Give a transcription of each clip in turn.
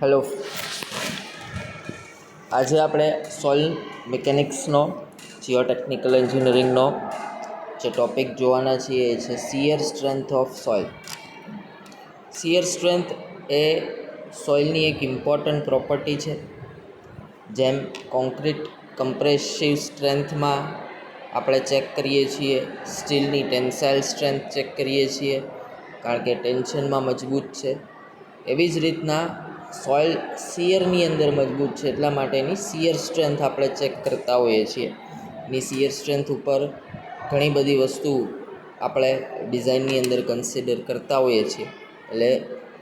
Hello, આજે આપણે soil મિકેનિક્સનો જીઓટેકનિકલ એન્જિનિયરિંગનો જે ટૉપિક જોવાના છીએ એ છે shear strength of soil. Shear strength એ સોઇલની એક ઇમ્પોર્ટન્ટ પ્રોપર્ટી છે. જેમ કોન્ક્રીટ કમ્પ્રેસિવ સ્ટ્રેન્થમાં આપણે ચેક કરીએ છીએ, સ્ટીલની ટેન્સાઇલ સ્ટ્રેન્થ ચેક કરીએ છીએ કારણ કે ટેન્શનમાં મજબૂત છે. એવી જ રીતના સોઇલ શિયરની અંદર મજબૂત છે, એટલા માટે એની શિયર સ્ટ્રેન્થ આપણે ચેક કરતા હોઈએ છીએ. એની શિયર સ્ટ્રેન્થ ઉપર ઘણી બધી વસ્તુ આપણે ડિઝાઇનની અંદર કન્સિડર કરતા હોઈએ છીએ. એટલે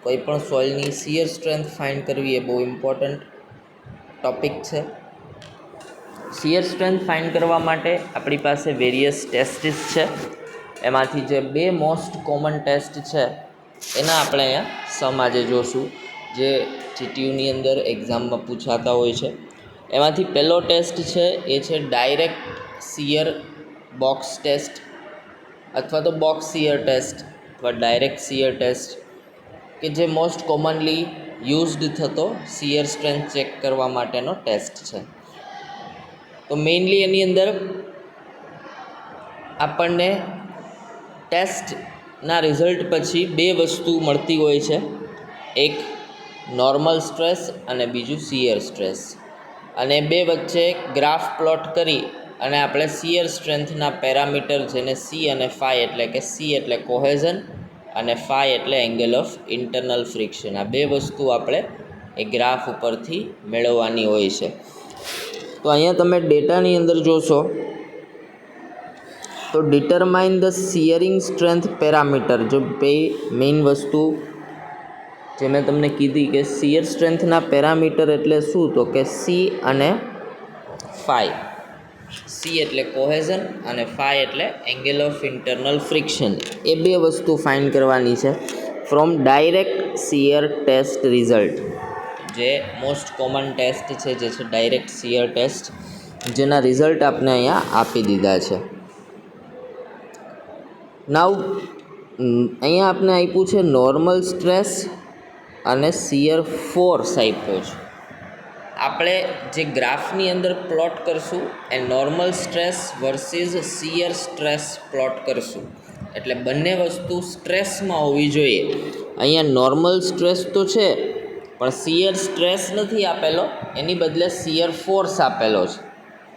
કોઈ પણ સોઇલની શિયર સ્ટ્રેન્થ ફાઇન્ડ કરવી એ બહુ ઇમ્પોર્ટન્ટ ટૉપિક છે. શિયર સ્ટ્રેન્થ ફાઇન્ડ કરવા માટે આપણી પાસે વેરિયસ ટેસ્ટિસ છે. એમાંથી જે બે મોસ્ટ કોમન ટેસ્ટ છે એના આપણે અહીંયા સમ આજે જોશું, જે જીટીયુની અંદર એક્ઝામમાં પૂછાતા હોય છે. એમાંથી પહેલો ટેસ્ટ છે એ છે ડાયરેક્ટ શિયર બોક્સ ટેસ્ટ, અથવા તો બોક્સ શિયર ટેસ્ટ અથવા ડાયરેક્ટ શિયર ટેસ્ટ, કે જે મોસ્ટ કોમનલી યુઝડ થતો શિયર સ્ટ્રેન્થ ચેક કરવા માટેનો ટેસ્ટ છે. તો મેઇનલી એની અંદર આપણને ટેસ્ટના રિઝલ્ટ પછી બે વસ્તુ મળતી હોય છે, એક નોર્મલ સ્ટ્રેસ અને બીજું શિયર સ્ટ્રેસ. અને બે વચ્ચે ગ્રાફ પ્લોટ કરી અને આપણે શિયર સ્ટ્રેન્થના પેરામીટર, જેને સી અને ફાઈ, એટલે કે સી એટલે કોહેઝન અને ફાઈ એટલે એંગલ ઓફ ઇન્ટરનલ ફ્રિક્શન, આ બે વસ્તુ આપણે એ ગ્રાફ ઉપરથી મેળવવાની હોય છે. તો અહીંયા તમે ડેટાની અંદર જોશો તો determine the shearing strength parameter, જો બે મેઇન વસ્તુ જે મેં તમને કીધી કે શિયર સ્ટ્રેન્થના પેરામીટર એટલે શું, તો કે સી અને ફાઈ. સી એટલે કોહેઝન અને ફાઈ એટલે એંગલ ઓફ ઇન્ટરનલ ફ્રિક્શન. એ બે વસ્તુ ફાઇન્ડ કરવાની છે from direct shear test result. જે મોસ્ટ કોમન ટેસ્ટ છે જે છે ડાયરેક્ટ શિયર ટેસ્ટ, જેના રિઝલ્ટ આપણે અહીંયા આપી દીધા છે. નાવ અહીંયા આપણે આપ્યું છે નોર્મલ સ્ટ્રેસ અને શિયર ફોર્સ આપ્યો છે. આપણે જે ગ્રાફની અંદર પ્લોટ કરશું એ normal stress versus shear stress plot કરશું. એટલે બંને વસ્તુ સ્ટ્રેસમાં હોવી જોઈએ. અહીંયા નોર્મલ સ્ટ્રેસ તો છે પણ શિયર સ્ટ્રેસ નથી આપેલો, એની બદલે શિયર ફોર્સ આપેલો છે.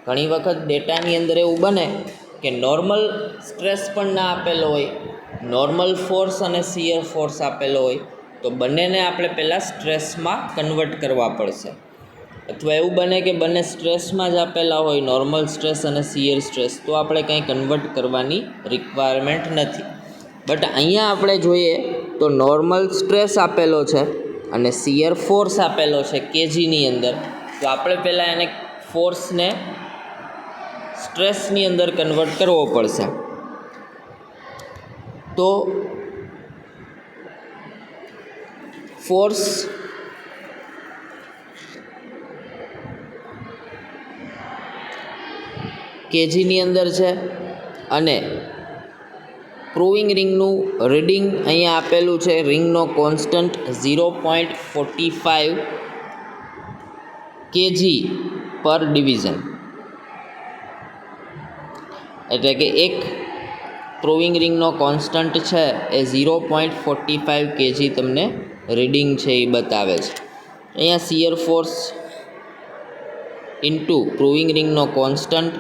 ઘણી વખત ડેટાની અંદર એવું બને કે નોર્મલ સ્ટ્રેસ પણ ના આપેલો હોય, નોર્મલ ફોર્સ અને શિયર ફોર્સ આપેલો હોય, તો બંનેને આપણે પહેલાં સ્ટ્રેસમાં કન્વર્ટ કરવા પડશે. અથવા એવું બને કે બંને સ્ટ્રેસમાં જ આપેલા હોય, નોર્મલ સ્ટ્રેસ અને શિયર સ્ટ્રેસ, તો આપણે કંઈ કન્વર્ટ કરવાની રિક્વાયરમેન્ટ નથી. બટ અહીંયા આપણે જોઈએ તો નોર્મલ સ્ટ્રેસ આપેલો છે અને શિયર ફોર્સ આપેલો છે કેજીની અંદર, તો આપણે પહેલાં એને ફોર્સને સ્ટ્રેસની અંદર કન્વર્ટ કરવો પડશે. તો ફોર્સ કેજીની અંદર છે અને પ્રૂવિંગ રિંગનું રીડિંગ અહીંયા આપેલું છે. રિંગનો કોન્સ્ટન્ટ 0.45 kg પર ડિવિઝન, એટલે કે એક પ્રૂવિંગ રિંગનો કોન્સ્ટન્ટ છે એ 0.45 kg તમને રીડિંગ છે એ બતાવે છે. અહીંયા shear force into proving રિંગનો constant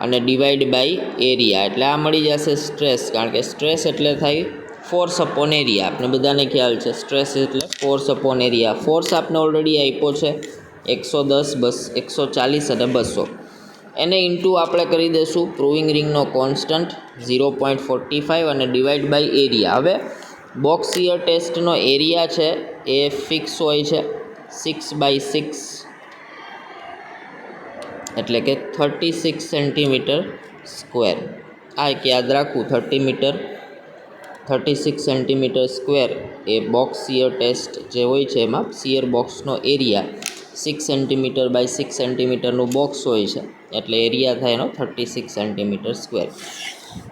અને ડિવાઈડ બાય એરિયા, એટલે આ મળી જશે સ્ટ્રેસ. કારણ કે સ્ટ્રેસ એટલે થાય ફોર્સ અપોન એરિયા, આપણે બધાને ખ્યાલ છે સ્ટ્રેસ એટલે ફોર્સ અપોન એરિયા. ફોર્સ આપણે ઓલરેડી આપ્યો છે 110, 140 અને 200. એને ઇન્ટુ આપણે કરી દઈશું પ્રૂવિંગ રિંગનો કોન્સ્ટન્ટ 0.45 અને ડિવાઈડ બાય એરિયા. હવે બોક્સ શિયર ટેસ્ટનો એરિયા છે એ ફિક્સ હોય છે 6/6, એટલે કે 36 સેન્ટીમીટર સ્ક્વેર. આ એક યાદ રાખવું, 36 સેન્ટીમીટર સ્ક્વેર એ બોક્સ શિયર ટેસ્ટ જે હોય છે એમાં શિયર બોક્સનો એરિયા 6 સેન્ટીમીટર બાય 6 સેન્ટીમીટરનું બોક્સ હોય છે, એટલે એરિયા થાય એનો 36 સેન્ટીમીટર સ્ક્વેર.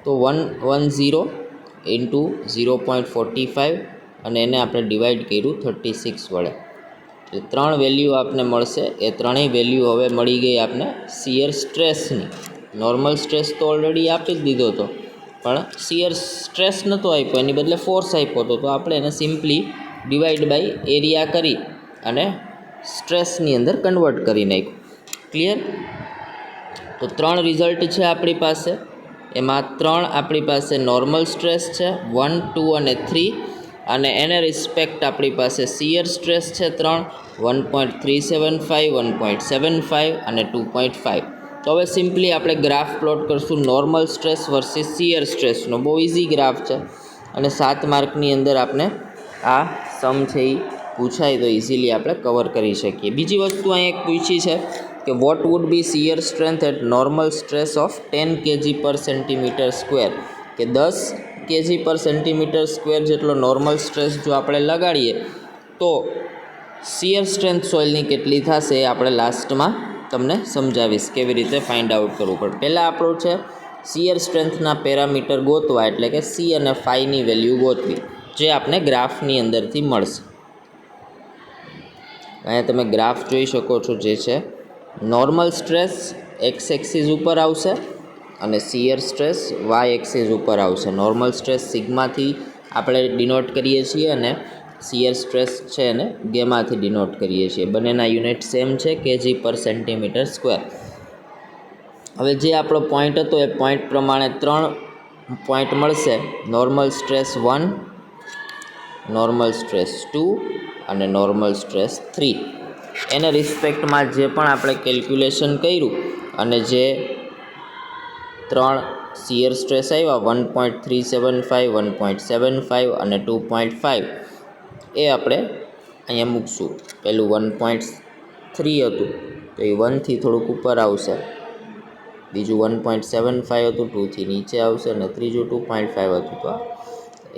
તો 110 ઇન્ટુ 0.45 અને એને આપણે ડિવાઈડ કર્યું 36 વડે. એટલે 3 વેલ્યુ આપને મળશે. એ ત્રણેય વેલ્યુ હવે મળી ગઈ આપને શિયર સ્ટ્રેસની. નોર્મલ સ્ટ્રેસ તો ઓલરેડી આપી જ દીધો હતો, પણ શિયર સ્ટ્રેસ નહોતો આપ્યો, એની બદલે ફોર્સ આપ્યો હતો. તો આપણે એને સિમ્પલી ડિવાઈડ બાય એરિયા કરી અને સ્ટ્રેસની અંદર કન્વર્ટ કરી નાખ્યું. ક્લિયર? તો 3 રિઝલ્ટ છે આપણી પાસે. એમાં 3 આપણી પાસે નોર્મલ સ્ટ્રેસ છે, 1, 2 અને 3, અને એને રિસ્પેક્ટ આપણી પાસે શિયર સ્ટ્રેસ છે 3, 1.375, 1.75 અને 2.5. તો હવે સિમ્પલી આપણે ગ્રાફ પ્લોટ કરશું નોર્મલ સ્ટ્રેસ વર્સિસ શિયર સ્ટ્રેસનો. બહુ ઇઝી ગ્રાફ છે અને 7 માર્કની અંદર આપણે આ સમ છે એ પૂછાય તો ઇઝીલી આપણે કવર કરી શકીએ. બીજી વસ્તુ અહીં એક પૂછી છે કે what would be shear strength at normal stress of 10 kg/cm², કે 10 kg/cm² જેટલો નોર્મલ સ્ટ્રેસ જો આપણે લગાડીએ તો શિયર સ્ટ્રેન્થ સોઇલની કેટલી થશે એ આપણે લાસ્ટમાં તમને સમજાવીશ કેવી રીતે ફાઇન્ડ આઉટ કરવું પડે. પહેલાં આપણું છે શિયર સ્ટ્રેન્થના પેરામીટર ગોતવા, એટલે કે સી અને ફાઈની વેલ્યુ ગોતવી, જે આપણે ગ્રાફની અંદરથી મળશે. અહીંયા તમે ગ્રાફ જોઈ શકો છો, જે છે નોર્મલ સ્ટ્રેસ એક્સ એક્સિસ ઉપર આવશે અને શિયર સ્ટ્રેસ વાય એક્સિસ ઉપર આવશે. નોર્મલ સ્ટ્રેસ સિગ્માથી આપણે ડિનોટ કરીએ છીએ અને શિયર સ્ટ્રેસ છે એને ગેમાથી ડિનોટ કરીએ છીએ. બંનેના યુનિટ સેમ છે, kg/cm². હવે જે આપણો પોઈન્ટ હતો એ પોઈન્ટ પ્રમાણે 3 પોઈન્ટ મળશે. નોર્મલ સ્ટ્રેસ 1, નોર્મલ સ્ટ્રેસ 2 અને નોર્મલ સ્ટ્રેસ 3. એના રિસ્પેક્ટમાં જે પણ આપણે કેલ્ક્યુલેશન કર્યું અને જે 3 શિયર સ્ટ્રેસ આવ્યા 1.375, 1.75 અને 2.5, એ આપણે અહીંયા મૂકશું. પહેલું 1.3 હતું તો એ 1થી થોડુંક ઉપર આવશે, બીજું 1.75 હતું 2થી નીચે આવશે, અને ત્રીજું 2.5 હતું. તો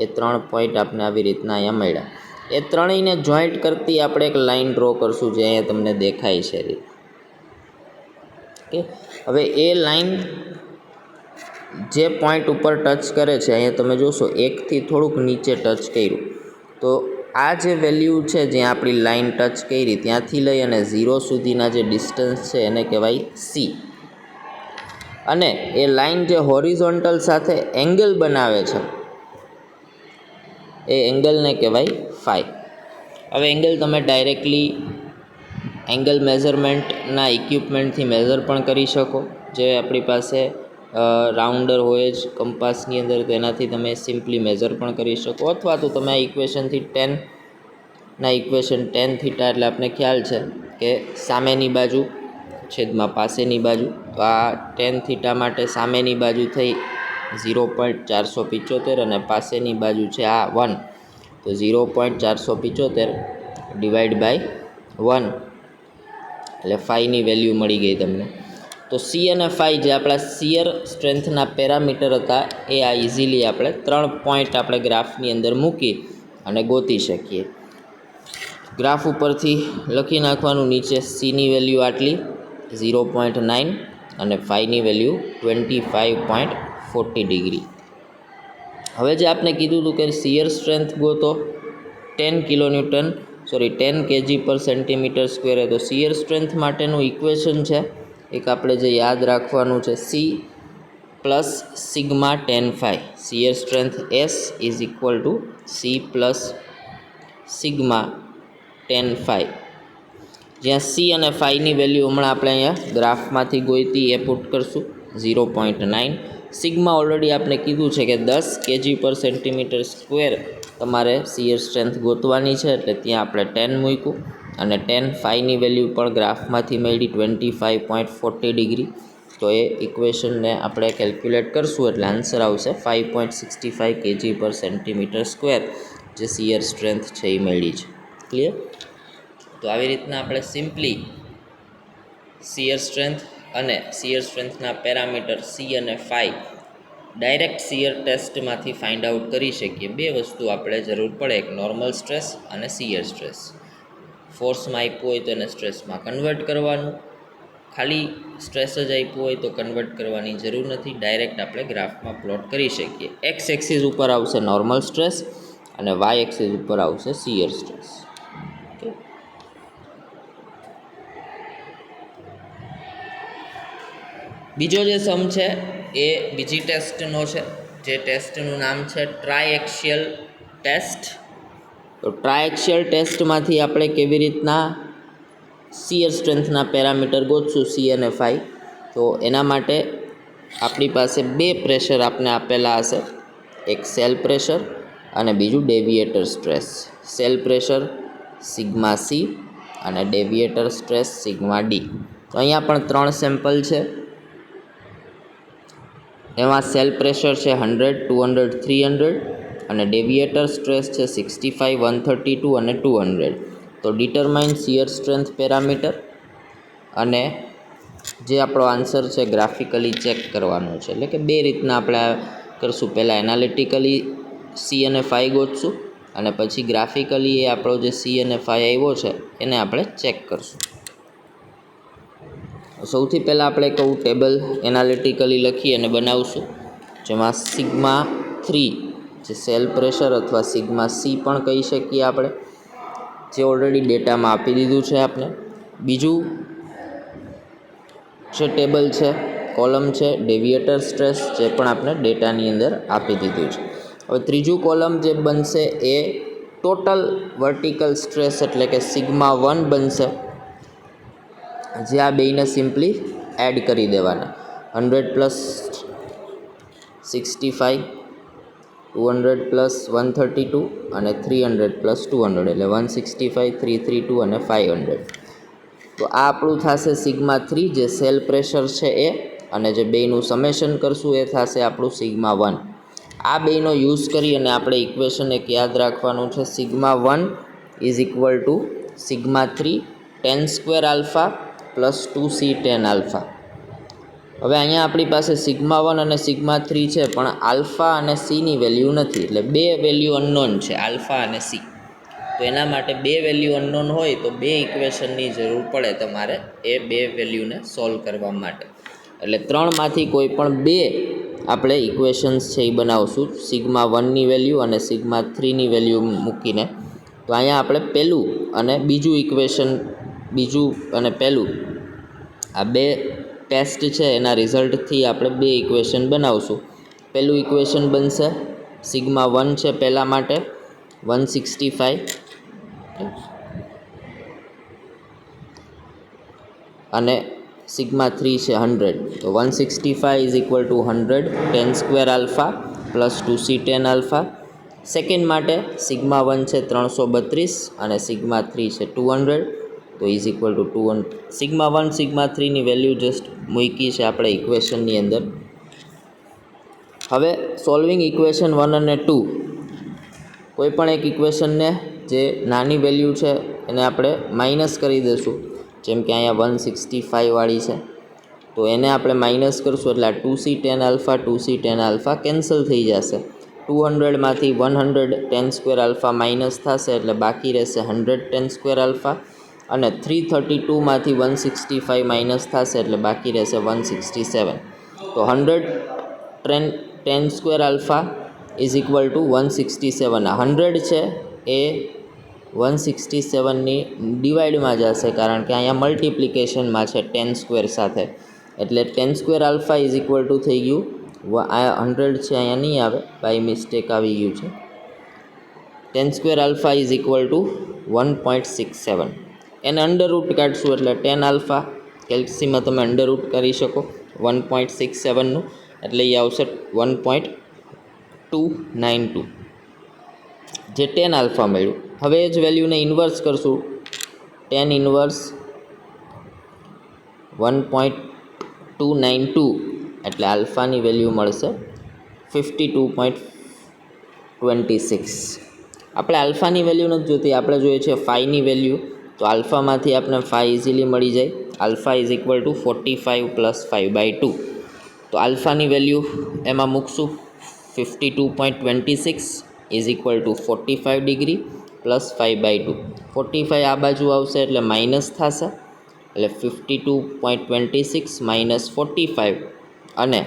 એ 3 પોઈન્ટ આપણે આવી રીતના અહીંયા મળ્યા. એ ત્રણેયને જોઈન્ટ કરતી આપણે એક લાઇન ડ્રો કરશું, જે અહીંયા તમને દેખાય છે. ઓકે, હવે એ લાઇન જે પોઈન્ટ ઉપર ટચ કરે છે, અહીંયા તમે જોશો 1થી થોડુંક નીચે ટચ કર્યું, તો આ જે વેલ્યુ છે જ્યાં આપણી લાઇન ટચ કરી ત્યાંથી લઈ અને 0 સુધીના જે ડિસ્ટન્સ છે એને કહેવાય સી. અને એ લાઇન જે હોરિઝોન્ટલ સાથે એંગલ બનાવે છે એ એંગલને કહેવાય ફાઈ. હવે એંગલ તમે ડાયરેક્ટલી એંગલ મેઝરમેન્ટના ઇક્વિપમેન્ટથી મેઝર પણ કરી શકો, જે આપણી પાસે રાઉન્ડર હોય જ કંપાસની અંદર, તો એનાથી તમે સિમ્પલી મેઝર પણ કરી શકો. અથવા તો તમે આ ઇક્વેશનથી ઇક્વેશન tan θ એટલે આપણે ખ્યાલ છે કે સામેની બાજુ છેદમાં પાસેની બાજુ. તો આ tan θ માટે સામેની બાજુ થઈ 0.475 અને પાસેની બાજુ છે આ 1, તો 0.475 ડિવાઈડ બાય 1 એટલે ફાઈની વેલ્યુ મળી ગઈ તમને. તો સી અને ફાઈ જે આપણા શિયર સ્ટ્રેન્થના પેરામીટર હતા એ આ ઇઝીલી આપણે 3 પોઈન્ટ આપણે ગ્રાફની અંદર મૂકી અને ગોતી શકીએ. ગ્રાફ ઉપરથી લખી નાખવાનું, નીચે સીની વેલ્યુ આટલી 0.9 અને ફાઈની વેલ્યુ 25.40 ડિગ્રી. હવે જે આપણે કીધું હતું કે શિયર સ્ટ્રેન્થ ગોતો 10 kg/cm², તો શિયર સ્ટ્રેન્થ માટેનું ઇક્વેશન છે એક આપણે જે યાદ રાખવાનું છે, C plus sigma tan phi. Shear strength S is equal two C plus sigma tan phi, જ્યાં સી અને ફાઈની વેલ્યુ હમણાં આપણે અહીંયા ગ્રાફમાંથી ગોઈતી એ પુટ કરશું 0.9. સિગ્મા ઓલરેડી આપણે કીધું છે કે 10 kg/cm² તમારે શિયર સ્ટ્રેન્થ ગોતવાની છે, એટલે ત્યાં આપણે 10 મૂક્યું. અને tan phi વેલ્યુ પણ ગ્રાફમાંથી મળી 25.40 ડિગ્રી. તો એ ઇક્વેશનને આપણે કેલ્ક્યુલેટ કરશું એટલે આન્સર આવશે 5.65 kg/cm², જે શિયર સ્ટ્રેન્થ છે એ મળી છે. ક્લિયર? તો આવી રીતના આપણે સિમ્પલી શિયર સ્ટ્રેન્થ અને શિયર સ્ટ્રેન્થના પેરામીટર સી અને ફાઈ ડાયરેક્ટ શિયર ટેસ્ટમાંથી ફાઇન્ડ આઉટ કરી શકીએ. બે વસ્તુ આપણે જરૂર પડે, એક નોર્મલ સ્ટ્રેસ અને શિયર સ્ટ્રેસ. ફોર્સમાં આપ્યું હોય તો એને સ્ટ્રેસમાં કન્વર્ટ કરવાનું, ખાલી સ્ટ્રેસ જ આપ્યું હોય તો કન્વર્ટ કરવાની જરૂર નથી, ડાયરેક્ટ આપણે ગ્રાફમાં પ્લોટ કરી શકીએ. એક્સ એક્સિસ ઉપર આવશે નોર્મલ સ્ટ્રેસ અને વાય એક્સિસ ઉપર આવશે શિયર સ્ટ્રેસ. ઓકે, બીજો જે સમ છે એ બીજી ટેસ્ટનો છે, જે ટેસ્ટનું નામ છે ટ્રાયએક્શિયલ ટેસ્ટ. તો ટ્રાયએક્શિયલ ટેસ્ટમાંથી આપણે કેવી રીતના શિયર સ્ટ્રેન્થના પેરામીટર ગોતશું સી અને ફાઈ. તો એના માટે આપણી પાસે બે પ્રેશર આપને આપેલા હશે, એક સેલ પ્રેશર અને બીજું deviator stress. Cell pressure sigma C અને ડેવિએટર સ્ટ્રેસ સિગ્મા ડી. તો અહીંયા પણ 3 સેમ્પલ છે. એમાં સેલ પ્રેશર છે 100, 200, 300 અને ડેવિએટર સ્ટ્રેસ છે 65, 132 અને 200. તો ડિટરમાઇન શિયર સ્ટ્રેન્થ પેરામીટર, અને જે આપણો આન્સર છે ગ્રાફિકલી ચેક કરવાનો છે. એટલે કે બે રીતના આપણે કરશું, પહેલાં એનાલિટિકલી સી અને ફાઈ ગોતશું અને પછી ગ્રાફિકલી એ આપણો જે સી અને ફાઈ આવ્યો છે એને આપણે ચેક કરશું. સૌથી પહેલાં આપણે કહું ટેબલ એનાલિટિકલી લખી અને બનાવશું, જેમાં સિગ્મા 3 જે સેલ પ્રેશર અથવા સિગ્મા સી પણ કહી શકીએ આપણે, જે ઓલરેડી ડેટામાં આપી દીધું છે આપણે. બીજું જે ટેબલ છે, કોલમ છે ડેવિએટર સ્ટ્રેસ, જે પણ આપણે ડેટાની અંદર આપી દીધું છે. હવે ત્રીજું કોલમ જે બનશે એ ટોટલ વર્ટિકલ સ્ટ્રેસ એટલે કે સિગ્મા 1 બનશે, જે આ બેયને સિમ્પલી એડ કરી દેવાના. 100 પ્લસ 65, 200 પ્લસ 132 અને 300 પ્લસ 200 એટલે 165, 332 અને 500. તો આ આપણું થશે સિગ્મા 3 જે સેલ પ્રેશર છે એ, અને જે બેયનું સમેશન કરશું એ થશે આપણું સિગ્મા 1. આ બેયનો યુઝ કરી અને આપણે ઇક્વેશન એક યાદ રાખવાનું છે, sigma 1 is equal to sigma 3 ten square alpha plus 2c tan alpha. હવે અહીંયા આપણી પાસે સિગ્મા 1 અને સિગ્મા 3 છે, પણ આલ્ફા અને સીની વેલ્યુ નથી, એટલે બે વેલ્યુ અનનોન છે, આલ્ફા અને સી. તો એના માટે બે વેલ્યુ અનનોન હોય તો બે ઇક્વેશનની જરૂર પડે તમારે એ બે વેલ્યુને સોલ્વ કરવા માટે. એટલે 3માંથી કોઈ પણ બે આપણે ઇક્વેશન્સ છે એ બનાવશું, સિગ્મા 1ની વેલ્યુ અને સિગ્મા 3ની વેલ્યુ મૂકીને. તો અહીંયા આપણે પહેલું અને બીજું ઇક્વેશન, બીજું અને પહેલું આ બે ટેસ્ટ છે એના રિઝલ્ટથી આપણે બે ઇક્વેશન બનાવશું. પહેલું ઇક્વેશન બનશે સિગ્મા 1 છે પહેલાં માટે 165 અને સિગ્મા 3 છે 100. તો 165 is equal to 100 tan square alpha plus 2c tan alpha. Second માટે સિગ્મા 1 છે 332 અને સિગ્મા 3 છે 200. તો is equal to 200. Sigma 1 sigma 3ની વેલ્યુ જસ્ટ મૂકી છે આપણે ઇક્વેશનની અંદર. હવે સોલ્વિંગ ઇક્વેશન 1 અને 2, કોઈ પણ એક ઇક્વેશનને જે નાની વેલ્યુ છે એને આપણે માઇનસ કરી દઈશું. જેમ કે અહીંયા 165 વાળી છે, તો એને આપણે માઇનસ કરશું એટલે આ 2c tan alpha 2c tan alpha cancel થઈ જશે. 200માંથી 100 ટેન સ્ક્વેર આલ્ફા માઇનસ થશે એટલે બાકી રહેશે 100 ટેન સ્ક્વેર આલ્ફા, અને 332માંથી 165 માઇનસ થશે એટલે બાકી રહેશે 167. તો 100 tan square alpha is equal two 167. 100 છે એ 167ની ડિવાઈડમાં જશે, કારણ કે અહીંયા મલ્ટિપ્લિકેશનમાં છે ટેન સ્ક્વેર સાથે, એટલે ten square alpha is equal two થઈ ગયું, આ 100 છે અહીંયા નહીં આવે, બાય મિસ્ટેક આવી ગયું છે. Ten square alpha is equal two 1.67. એને અંડર રૂટ કાઢશું એટલે ટેન આલ્ફા, કેલ્સીમાં તમે અંડર રૂટ કરી શકો 1.67નું, એટલે એ આવશે 1.292, જે ટેન આલ્ફા મળ્યું. હવે એ જ વેલ્યુને ઇન્વર્સ કરશું, ટેન ઇન્વર્સ 1.292 એટલે આલ્ફાની વેલ્યુ મળશે 52.26. આપણે આલ્ફાની વેલ્યુ નથી જોતી, આપણે જોઈએ છે ફાઈની વેલ્યુ. તો આલ્ફામાંથી આપણે ફાઈ ઇઝીલી મળી જાય. Alpha is equal two 45 plus 5/2. તો આલ્ફાની વેલ્યુ એમાં મૂકશું 52.26 is equal two 45 degree plus 5/2. 45 આ બાજુ આવશે એટલે માઇનસ થશે, એટલે 52.26 માઇનસ 45, અને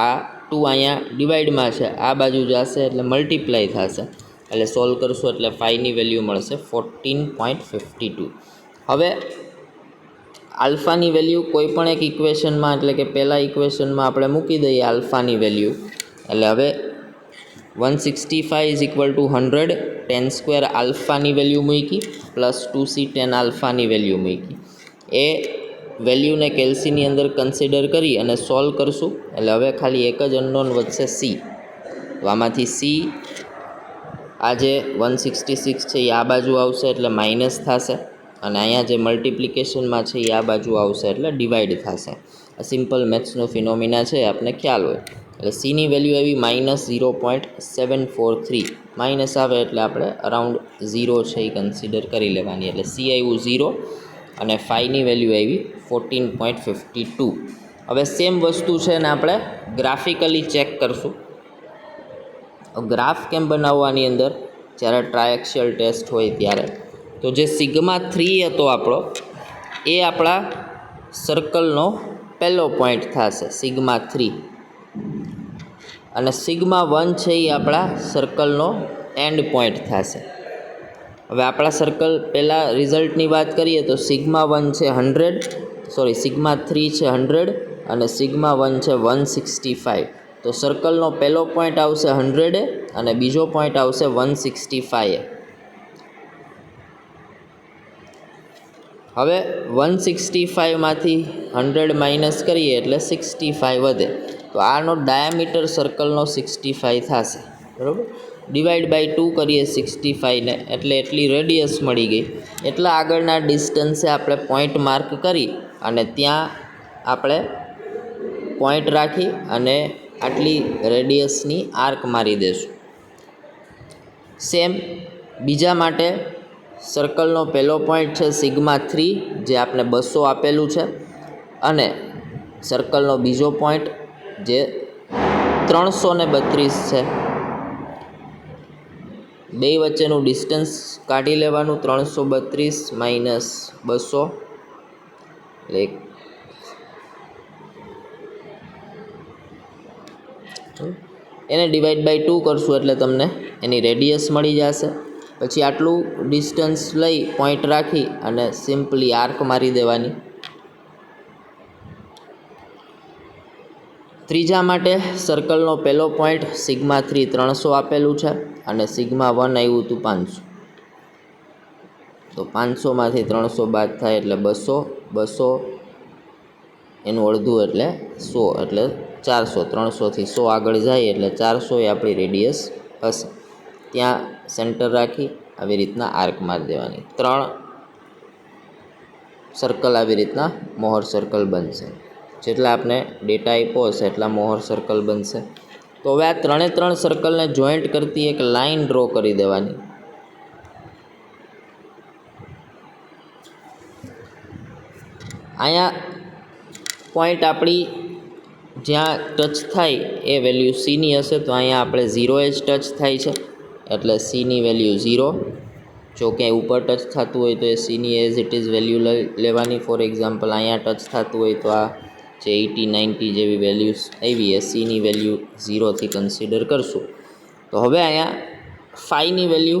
આ 2 અહીંયા ડિવાઈડમાં છે, આ બાજુ જશે એટલે મલ્ટીપ્લાય થશે, એટલે સોલ્વ કરશું એટલે ફાઈની વેલ્યુ મળશે 14.52. હવે આલ્ફાની વેલ્યુ કોઈ પણ એક ઇક્વેશનમાં એટલે કે પહેલાં ઇક્વેશનમાં આપણે મૂકી દઈએ આલ્ફાની વેલ્યુ. એટલે હવે 165 = 100 10² આલ્ફાની વેલ્યુ મૂકી પ્લસ 2c 10 આલ્ફાની વેલ્યુ મૂકી. એ વેલ્યુને કેલ્સીની અંદર કન્સિડર કરી અને સોલ્વ કરશું. એટલે હવે ખાલી એક જ અનનોન વધશે c. તો આમાંથી c આ જે 166 છે એ આ બાજુ આવશે એટલે માઇનસ થશે, અને અહીંયા જે મલ્ટિપ્લિકેશનમાં છે એ આ બાજુ આવશે એટલે ડિવાઈડ થશે. આ સિમ્પલ મેથ્સનો ફિનોમિના છે, આપને ખ્યાલ હોય. એટલે સીની વેલ્યુ એવી -0.743 માઇનસ આવે એટલે આપણે અરાઉન્ડ 0 છે એ કન્સિડર કરી લેવાની. એટલે સી આવ્યું 0 અને ફાઈની વેલ્યુ આવી 14.52. હવે સેમ વસ્તુ છે ને આપણે ગ્રાફિકલી ચેક કરશું. ગ્રાફ કેમ બનાવવાની અંદર જ્યારે ટ્રાયેક્સિયલ ટેસ્ટ હોય ત્યારે, તો જે σ3 હતો આપણો એ આપણા સર્કલનો પહેલો પોઈન્ટ થશે σ3, અને σ1 છે એ આપણા સર્કલનો એન્ડ પોઈન્ટ થશે. હવે આપણા સર્કલ પહેલાં રિઝલ્ટની વાત કરીએ તો σ1 છે 100, સોરી σ3 છે 100 અને σ1 છે 165. તો સર્કલનો પહેલો પોઈન્ટ આવશે 100 અને બીજો પોઈન્ટ આવશે 165. હવે 165માંથી 100 માઇનસ કરીએ એટલે 65 વધે. તો આનો ડાયામીટર સર્કલનો 65 થશે, બરાબર. ડિવાઈડ બાય 2 કરીએ 65ને એટલે એટલી રેડિયસ મળી ગઈ. એટલા આગળના ડિસ્ટન્સે આપણે પોઈન્ટ માર્ક કરી અને ત્યાં આપણે પોઈન્ટ રાખી અને આટલી રેડિયસની આર્ક મારી દઈશું. સેમ બીજા માટે સર્કલનો પહેલો પોઈન્ટ છે σ3 જે આપણે 200 આપેલું છે, અને સર્કલનો બીજો પોઈન્ટ જે 332 છે. બે વચ્ચેનું ડિસ્ટન્સ કાઢી લેવાનું, 332 માઇનસ 200 એને ડિવાઈડ બાય 2 કરશું એટલે તમને એની રેડિયસ મળી જશે. પછી આટલું ડિસ્ટન્સ લઈ પોઈન્ટ રાખી અને સિમ્પલી આર્ક મારી દેવાની. ત્રીજા માટે સર્કલનો પહેલો પોઈન્ટ σ3 300 આપેલું છે અને σ1 આવ્યું હતું 500. તો 500માંથી 300 બાદ થાય એટલે 200, 200 એનું અડધું એટલે 100 એટલે 400. 300થી 100 આગળ જાય એટલે 400 એ આપણી રેડિયસ હશે. ત્યાં સેન્ટર રાખી આવી રીતના આર્ક મારી દેવાની. 3 સર્કલ આવી રીતના મોહર સર્કલ બનશે. જેટલા આપણે ડેટા આપ્યો હશે એટલા મોહર સર્કલ બનશે. તો હવે આ 3 સર્કલને જોઈન્ટ કરતી એક લાઇન ડ્રો કરી દેવાની. અહીંયા પોઈન્ટ આપણી જ્યાં ટચ થાય એ વેલ્યુ સીની હશે, તો અહીંયા આપણે 0 જ ટચ થાય છે એટલે સીની વેલ્યુ 0. જો ક્યાંય ઉપર ટચ થતું હોય તો એ સીની એઝ ઇટ ઇઝ વેલ્યુ લેવાની. ફોર એક્ઝામ્પલ અહીંયા ટચ થતું હોય તો આ જે 80 90 જેવી વેલ્યુઝ આવી એ સીની વેલ્યુ 0થી કન્સિડર કરશું. તો હવે અહીંયા ફાઈની વેલ્યુ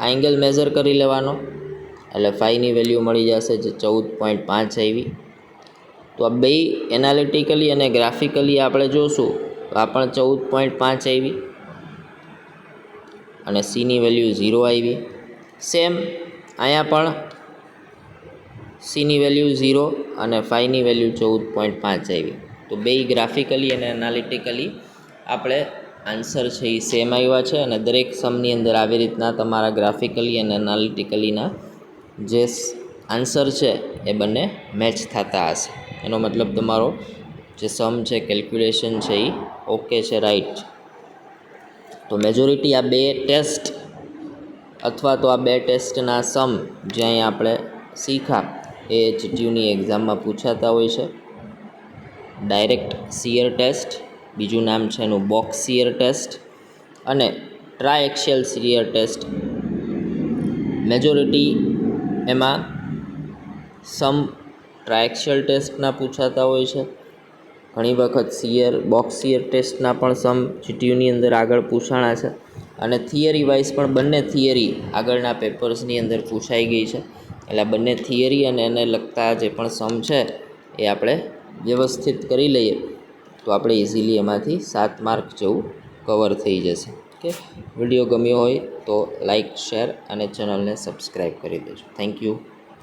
આ એંગલ મેઝર કરી લેવાનો એટલે ફાઈની વેલ્યુ મળી જશે જે 14.5 આવી. તો આ બે એનાલિટિકલી અને ગ્રાફિકલી આપણે જોશું તો આ પણ 14.5 આવી અને સીની વેલ્યુ 0 આવી. સેમ અહીંયા પણ સીની વેલ્યુ 0 અને ફાઈની વેલ્યુ 14.5 આવી. તો બે ગ્રાફિકલી અને એનાલિટિકલી આપણે આન્સર છે એ સેમ આવ્યા છે, અને દરેક સમની અંદર આવી રીતના તમારા ગ્રાફિકલી અને એનાલિટિકલીના જે આન્સર છે એ બંને મેચ થતા હશે. એનો મતલબ તમારો જે સમ છે કેલ્ક્યુલેશન છે એ ઓકે છે, રાઈટ. તો મેજોરિટી આ બે ટેસ્ટ અથવા તો આ બે ટેસ્ટના સમ જે અહીંયા આપણે શીખા એ જીટીયુની એક્ઝામમાં પૂછાતા હોય છે. ડાયરેક્ટ શિયર ટેસ્ટ, બીજું નામ છે એનું બોક્સ શિયર ટેસ્ટ, અને ટ્રાયેક્સિયલ શિયર ટેસ્ટ. મેજોરિટી એમાં સમ ટ્રાયેક્સિયલ ટેસ્ટના પૂછાતા હોય છે. ઘણી વખત બોક્સ શિયર ટેસ્ટના પણ સમ જીટીયુની અંદર આગળ પૂછાણા છે. અને થિયરી વાઇઝ પણ બંને થિયરી આગળના પેપર્સની અંદર પૂછાઈ ગઈ છે. એટલે બંને થિયરી અને એને લગતા જે પણ સમ છે એ આપણે વ્યવસ્થિત કરી લઈએ તો આપણે ઇઝીલી એમાંથી 7 માર્ક જેવું કવર થઈ જશે. ઓકે, વિડીયો ગમ્યો હોય તો લાઇક, શેર અને ચેનલને સબસ્ક્રાઈબ કરી દેજો. Thank you.